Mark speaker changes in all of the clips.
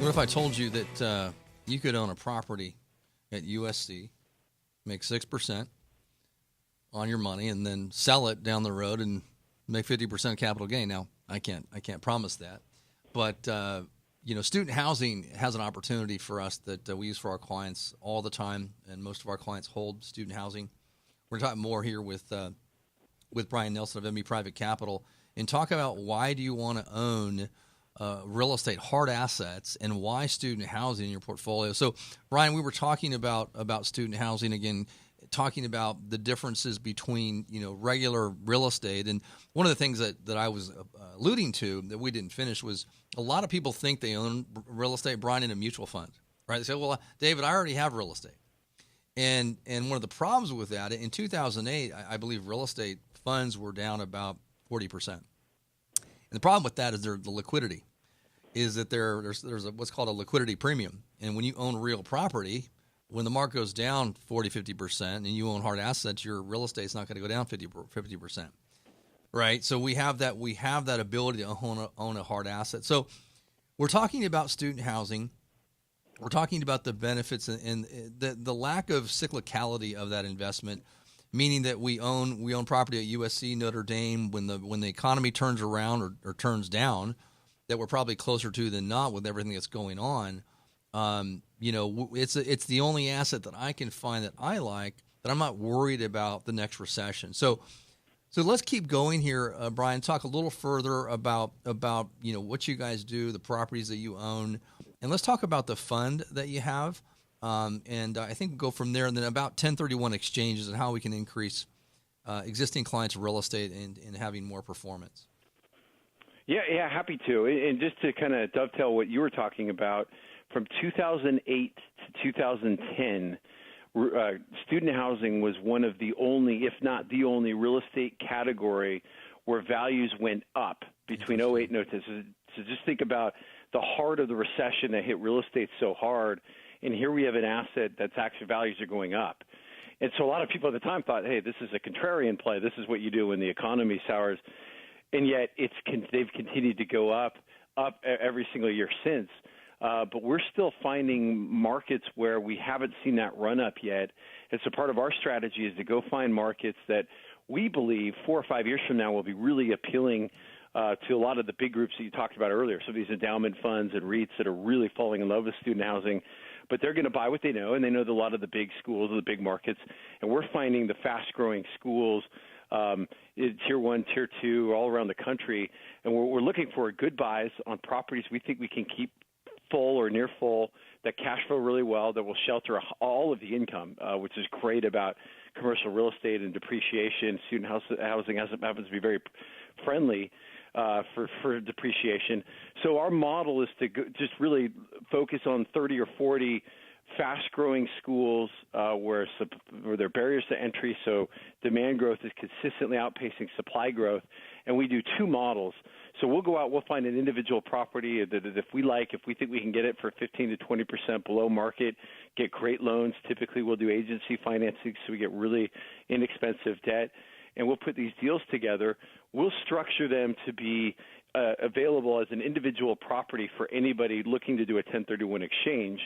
Speaker 1: What if I told you that you could own a property at USC, make 6% on your money, and then sell it down the road and make 50% capital gain? Now, I can't promise that, but student housing has an opportunity for us that we use for our clients all the time, and most of our clients hold student housing. We're talking more here with Brian Nelson of MB Private Capital and talk about why do you want to own real estate, hard assets, and why student housing in your portfolio. So, Brian, we were talking about student housing again, talking about the differences between regular real estate, and one of the things that I was alluding to that we didn't finish was a lot of people think they own real estate, Brian, in a mutual fund, right? They say, "Well, David, I already have real estate," and one of the problems with that in 2008, I believe real estate funds were down about 40%. And the problem with that is the liquidity, is that there's what's called a liquidity premium. And when you own real property, when the market goes down 40, 50%, and you own hard assets, your real estate's not going to go down 50%, right? So we have that ability to own a hard asset. So we're talking about student housing. We're talking about the benefits and the lack of cyclicality of that investment, meaning that we own property at USC, Notre Dame. When the economy turns around or turns down, that we're probably closer to than not with everything that's going on. It's the only asset that I can find that I like, that I'm not worried about the next recession. So let's keep going here, Brian. Talk a little further about what you guys do, the properties that you own, and let's talk about the fund that you have. And I think we'll go from there, and then about 1031 exchanges and how we can increase existing clients' real estate and having more performance.
Speaker 2: Yeah, happy to. And just to kind of dovetail what you were talking about, from 2008 to 2010, student housing was one of the only, if not the only, real estate category where values went up between 08 and 2010. So just think about the heart of the recession that hit real estate so hard. And here we have an asset that's actually values are going up. And so a lot of people at the time thought, hey, this is a contrarian play. This is what you do when the economy sours. And yet they've continued to go up every single year since. But we're still finding markets where we haven't seen that run up yet. And so part of our strategy is to go find markets that we believe 4 or 5 years from now will be really appealing to a lot of the big groups that you talked about earlier. So these endowment funds and REITs that are really falling in love with student housing. But they're going to buy what they know, and they know a lot of the big schools or the big markets. And we're finding the fast-growing schools, Tier 1, Tier 2, all around the country. And we're looking for good buys on properties we think we can keep full or near full, that cash flow really well, that will shelter all of the income, which is great about commercial real estate and depreciation. Student housing happens to be very friendly for depreciation. So our model is to just really focus on 30 or 40 fast-growing schools where there are barriers to entry, so demand growth is consistently outpacing supply growth. And we do 2 models. So we'll go out, we'll find an individual property that if we think we can get it for 15 to 20% below market, get great loans. Typically we'll do agency financing, so we get really inexpensive debt. And we'll put these deals together. We'll structure them to be available as an individual property for anybody looking to do a 1031 exchange.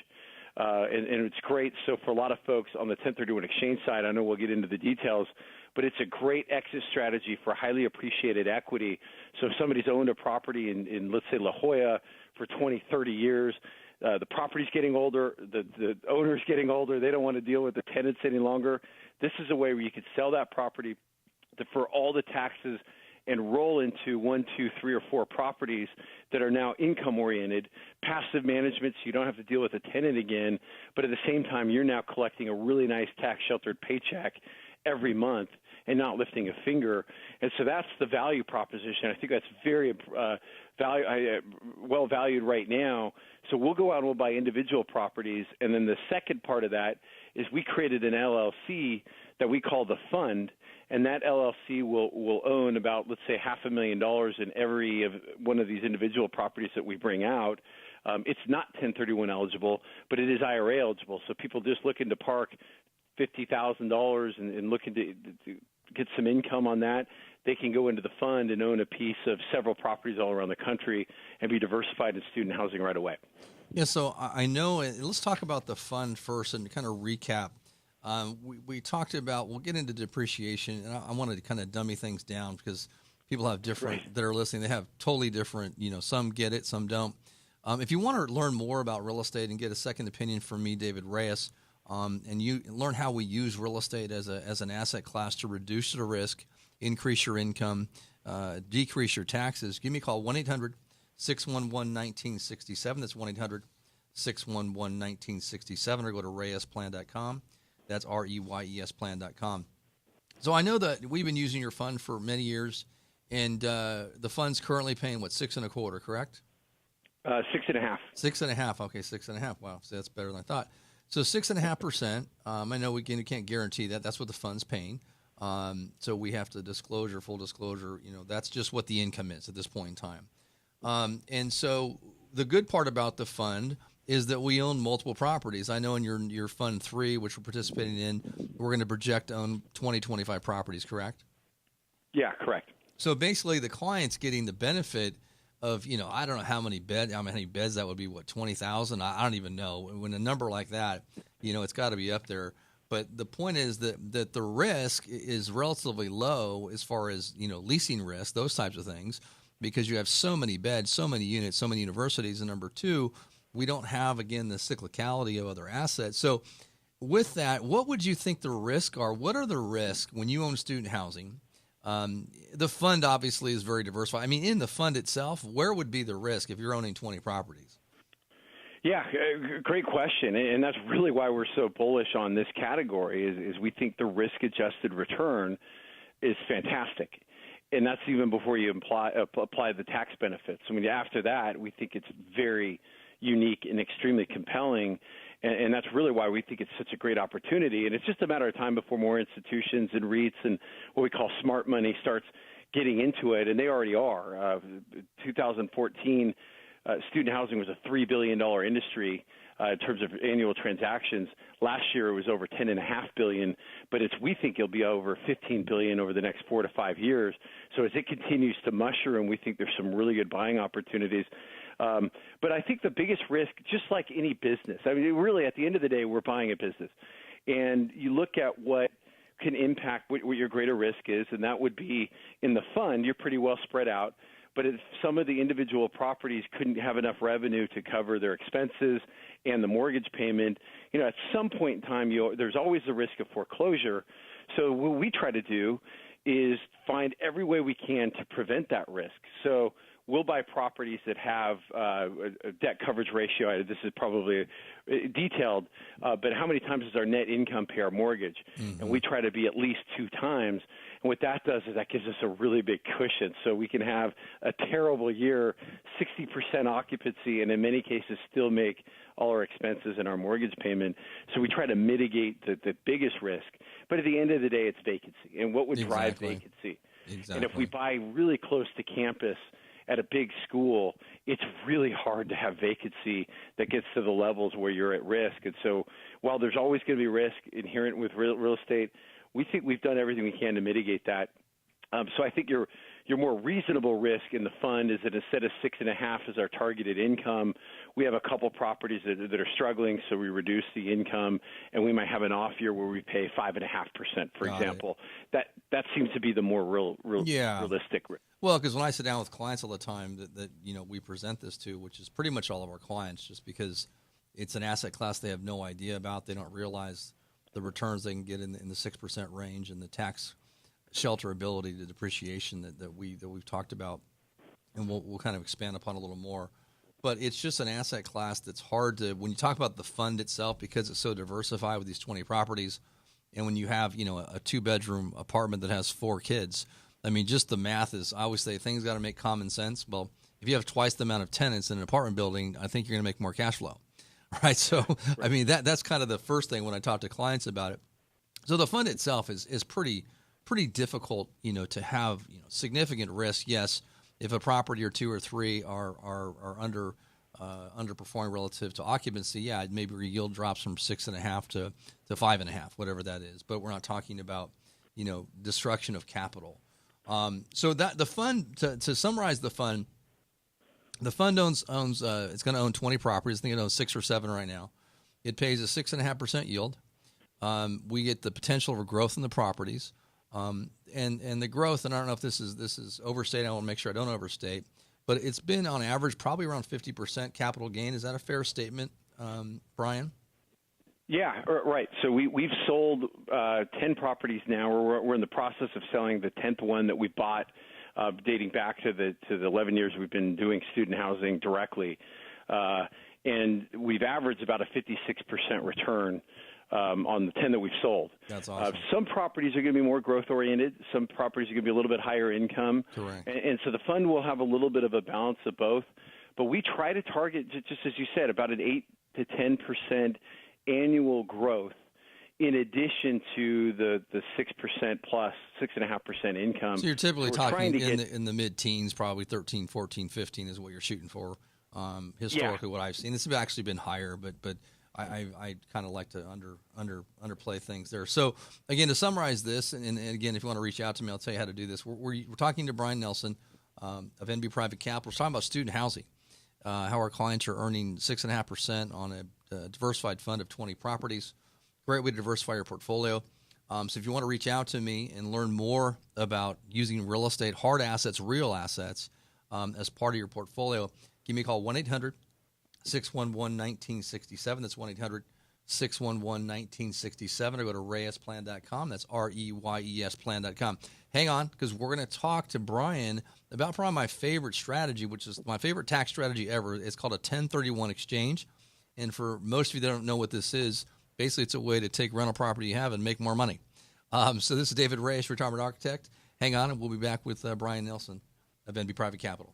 Speaker 2: And it's great. So for a lot of folks on the 1031 exchange side, I know we'll get into the details, but it's a great exit strategy for highly appreciated equity. So if somebody's owned a property in let's say, La Jolla for 20, 30 years, the property's getting older, the owner's getting older, they don't want to deal with the tenants any longer. This is a way where you could sell that property for all the taxes and roll into 1, 2, 3, or 4 properties that are now income-oriented, passive management, so you don't have to deal with a tenant again, but at the same time, you're now collecting a really nice tax-sheltered paycheck every month and not lifting a finger. And so that's the value proposition. I think that's very well valued right now. So we'll go out and we'll buy individual properties. And then the second part of that is we created an LLC that we call the fund, and that LLC will own about, let's say, $500,000 in every one of these individual properties that we bring out. It's not 1031 eligible, but it is IRA eligible. So people just looking to park $50,000 and looking to get some income on that, they can go into the fund and own a piece of several properties all around the country and be diversified in student housing right away.
Speaker 1: Yeah, so I know. Let's talk about the fund first and kind of recap. We talked about. We'll get into depreciation, and I wanted to kind of dummy things down because people have different
Speaker 2: Right.
Speaker 1: that are listening. They have totally different. Some get it, some don't. If you want to learn more about real estate and get a second opinion from me, David Reyes, and you learn how we use real estate as an asset class to reduce the risk, increase your income, decrease your taxes, give me a call 1-800-611-1967. That's 1-800-611-1967, or go to reyesplan.com. That's REYESplan.com. So I know that we've been using your fund for many years, and the fund's currently paying, 6.25%, correct?
Speaker 2: 6.5.
Speaker 1: 6.5%. Okay, 6.5%. Wow, so that's better than I thought. So 6.5%. I know we can't guarantee that. That's what the fund's paying. So we have to full disclosure. That's just what the income is at this point in time. And so the good part about the fund is that we own multiple properties. I know in your Fund 3, which we're participating in, we're going to project to own 25 properties, correct?
Speaker 2: Yeah, correct.
Speaker 1: So basically the client's getting the benefit of, I don't know how many beds that would be, 20,000? I don't even know. When a number like that, it's got to be up there. But the point is that the risk is relatively low as far as, leasing risk, those types of things, because you have so many beds, so many units, so many universities. And number two, we don't have, again, the cyclicality of other assets. So with that, what would you think the risks are? What are the risks when you own student housing? The fund obviously is very diversified. I mean, in the fund itself, where would be the risk if you're owning 20 properties?
Speaker 2: Yeah, great question. And that's really why we're so bullish on this category is we think the risk-adjusted return is fantastic. And that's even before you apply the tax benefits. I mean, after that, we think it's very unique and extremely compelling. And that's really why we think it's such a great opportunity. And it's just a matter of time before more institutions and REITs and what we call smart money starts getting into it. And they already are. 2014, student housing was a $3 billion industry in terms of annual transactions. Last year, it was over $10.5 billion, but we think it'll be over $15 billion over the next 4 to 5 years. So as it continues to mushroom, we think there's some really good buying opportunities. But I think the biggest risk, just like any business, I mean, really at the end of the day, we're buying a business. And you look at what can impact what your greater risk is, and that would be in the fund, you're pretty well spread out. But if some of the individual properties couldn't have enough revenue to cover their expenses and the mortgage payment, at some point in time, there's always the risk of foreclosure. So what we try to do is find every way we can to prevent that risk. So we'll buy properties that have a debt coverage ratio. This is probably detailed, but how many times does our net income pay our mortgage? Mm-hmm. And we try to be at least 2 times. And what that does is that gives us a really big cushion. So we can have a terrible year, 60% occupancy, and in many cases still make all our expenses and our mortgage payment. So we try to mitigate the biggest risk. But at the end of the day, it's vacancy. And what would drive vacancy? Exactly. And if we buy really close to campus at a big school, it's really hard to have vacancy that gets to the levels where you're at risk. And so while there's always going to be risk inherent with real estate, we think we've done everything we can to mitigate that. So I think your more reasonable risk in the fund is that instead of 6.5 as our targeted income, we have a couple properties that are struggling, so we reduce the income, and we might have an off year where we pay 5.5%, for example. That seems to be the more realistic risk.
Speaker 1: Well, because when I sit down with clients all the time that we present this to, which is pretty much all of our clients, just because it's an asset class they have no idea about, they don't realize the returns they can get in the 6% range and the tax shelterability, the depreciation that we've talked about, and we'll kind of expand upon a little more. But it's just an asset class that's hard to, when you talk about the fund itself, because it's so diversified with these 20 properties, and when you have a 2-bedroom apartment that has 4 kids, I mean, just the math is, I always say things got to make common sense. Well, if you have twice the amount of tenants in an apartment building, I think you're going to make more cash flow, right? So, right. I mean, that's kind of the first thing when I talk to clients about it. So the fund itself is pretty difficult, to have significant risk. Yes, if a property or 2 or 3 are underperforming relative to occupancy, yeah, maybe your yield drops from 6.5 to 5.5, whatever that is. But we're not talking about destruction of capital. So that the fund, to summarize the fund, The fund owns it's going to own 20 properties. I think it owns 6 or 7 right now. It pays a 6.5% yield. We get the potential for growth in the properties, and the growth. And I don't know if this is overstated. I want to make sure I don't overstate, but it's been on average probably around 50% capital gain. Is that a fair statement, Brian?
Speaker 2: Yeah, right. So we've sold 10 properties now. We're in the process of selling the 10th one that we bought, dating back to the 11 years we've been doing student housing directly, and we've averaged about a 56% return on the 10 that we've sold.
Speaker 1: That's awesome.
Speaker 2: Some properties are going to be more growth oriented. Some properties are going to be a little bit higher income.
Speaker 1: Correct.
Speaker 2: And so the fund will have a little bit of a balance of both. But we try to target, just as you said, about an 8 to 10% annual growth in addition to the 6% plus 6.5% income.
Speaker 1: So you're typically
Speaker 2: we're
Speaker 1: talking in the mid-teens, probably 13, 14, 15 is what you're shooting for. Historically, what I've seen, it's actually been higher, but I kind of like to underplay things there. So again, to summarize this, and again, if you want to reach out to me, I'll tell you how to do this. We're talking to Brian Nelson of NB Private Capital. We're talking about student housing, how our clients are earning 6.5% on a diversified fund of 20 properties. Great way to diversify your portfolio. So if you want to reach out to me and learn more about using real estate, hard assets, real assets, as part of your portfolio, give me a call, 1-800-611-1967. That's 1-800-611-1967. Or go to reyesplan.com. That's REYES plan.com. Hang on, because we're going to talk to Brian about probably my favorite strategy, which is my favorite tax strategy ever. It's called a 1031 exchange. And for most of you that don't know what this is, basically it's a way to take rental property you have and make more money. So this is David Reyes, retirement architect. Hang on, and we'll be back with Brian Nelson of NB Private Capital.